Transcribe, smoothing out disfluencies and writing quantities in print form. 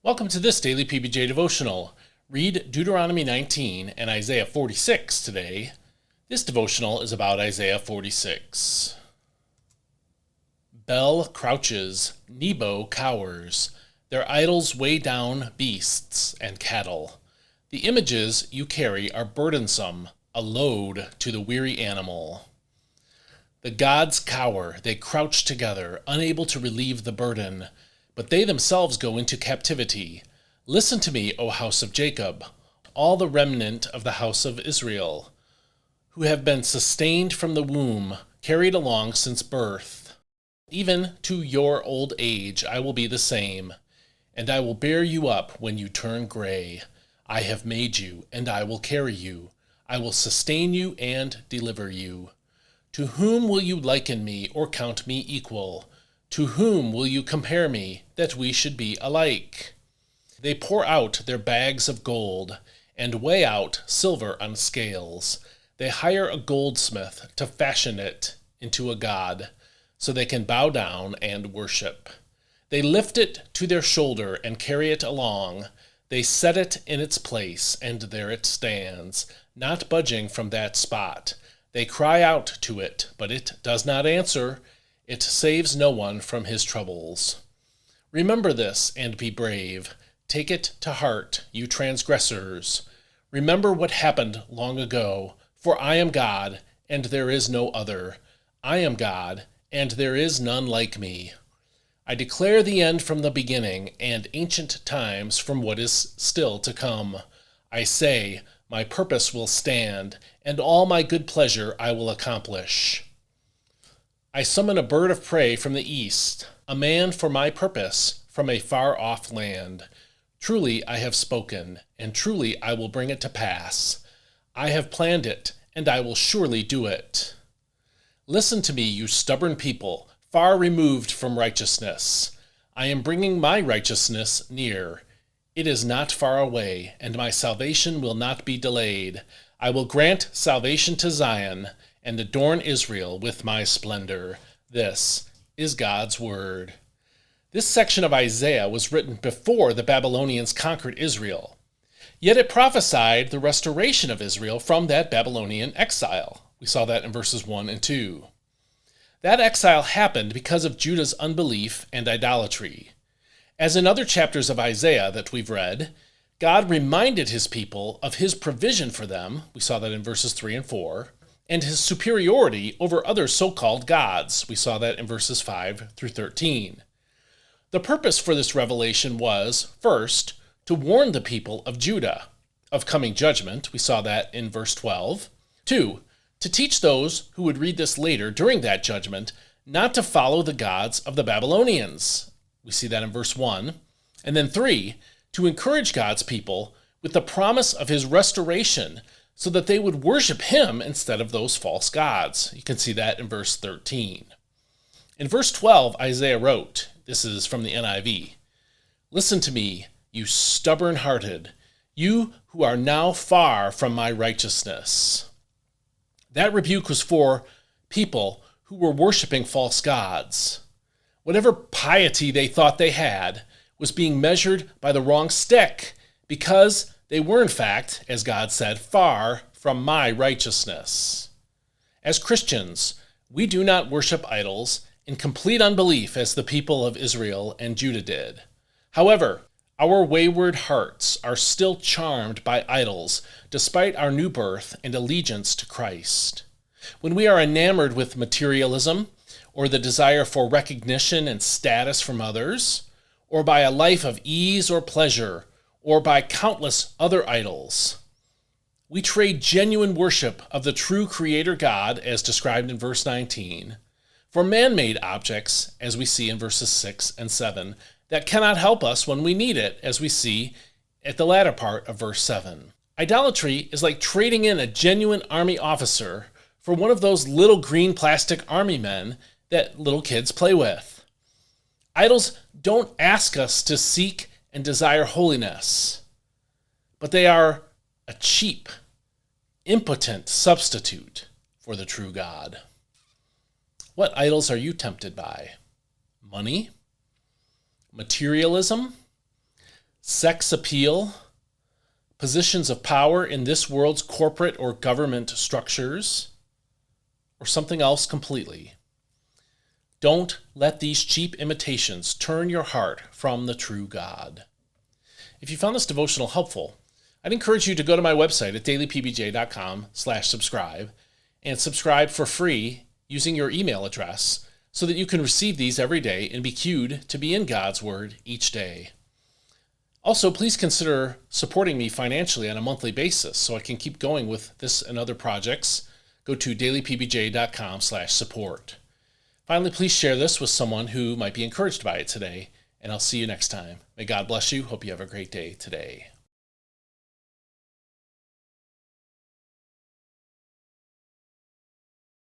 Welcome to this daily PBJ devotional. Read Deuteronomy 19 and Isaiah 46 today. This devotional is about Isaiah 46. Bel crouches, Nebo cowers. Their idols weigh down beasts and cattle. The images you carry are burdensome, a load to the weary animal. The gods cower, they crouch together, unable to relieve the burden. But they themselves go into captivity. Listen to me, O house of Jacob, all the remnant of the house of Israel, who have been sustained from the womb, carried along since birth. Even to your old age I will be the same, and I will bear you up when you turn gray. I have made you, and I will carry you. I will sustain you and deliver you. To whom will you liken me or count me equal? To whom will you compare me, that we should be alike? They pour out their bags of gold, and weigh out silver on scales. They hire a goldsmith to fashion it into a god, so they can bow down and worship. They lift it to their shoulder and carry it along. They set it in its place, and there it stands, not budging from that spot. They cry out to it, but it does not answer. It saves no one from his troubles. Remember this and be brave. Take it to heart, you transgressors. Remember what happened long ago, for I am God, and there is no other. I am God, and there is none like me. I declare the end from the beginning, and ancient times from what is still to come. I say, my purpose will stand, and all my good pleasure I will accomplish. I summon a bird of prey from the east, a man for my purpose from a far-off land. Truly I have spoken, and truly I will bring it to pass. I have planned it, and I will surely do it. Listen to me, you stubborn people, far removed from righteousness. I am bringing my righteousness near. It is not far away, and my salvation will not be delayed. I will grant salvation to Zion, and adorn Israel with my splendor. This is God's word. This section of Isaiah was written before the Babylonians conquered Israel. Yet it prophesied the restoration of Israel from that Babylonian exile. We saw that in verses 1 and 2. That exile happened because of Judah's unbelief and idolatry. As in other chapters of Isaiah that we've read, God reminded his people of his provision for them. We saw that in verses 3 and 4. And his superiority over other so-called gods. We saw that in verses 5 through 13. The purpose for this revelation was, first, to warn the people of Judah of coming judgment. We saw that in verse 12. 2, to teach those who would read this later during that judgment not to follow the gods of the Babylonians. We see that in verse 1. And then 3, to encourage God's people with the promise of his restoration so that they would worship him instead of those false gods. You can see that in verse 13. In verse 12, Isaiah wrote, this is from the NIV, "Listen to me, you stubborn-hearted, you who are now far from my righteousness." That rebuke was for people who were worshiping false gods. Whatever piety they thought they had was being measured by the wrong stick, because they were, in fact, as God said, far from my righteousness. As Christians, we do not worship idols in complete unbelief as the people of Israel and Judah did. However, our wayward hearts are still charmed by idols despite our new birth and allegiance to Christ. When we are enamored with materialism or the desire for recognition and status from others, or by a life of ease or pleasure, or by countless other idols, we trade genuine worship of the true Creator God, as described in verse 19, for man-made objects, as we see in verses 6 and 7, that cannot help us when we need it, as we see at the latter part of verse 7. Idolatry is like trading in a genuine army officer for one of those little green plastic army men that little kids play with. Idols don't ask us to seek and desire holiness, but they are a cheap, impotent substitute for the true God. What idols are you tempted by? Money? Materialism? sex appeal, positions of power in this world's corporate or government structures, or something else completely. Don't let these cheap imitations turn your heart from the true God. If you found this devotional helpful, I'd encourage you to go to my website at dailypbj.com/subscribe and subscribe for free using your email address so that you can receive these every day and be cued to be in God's Word each day. Also, please consider supporting me financially on a monthly basis so I can keep going with this and other projects. Go to dailypbj.com/support. Finally, please share this with someone who might be encouraged by it today, and I'll see you next time. May God bless you. Hope you have a great day today.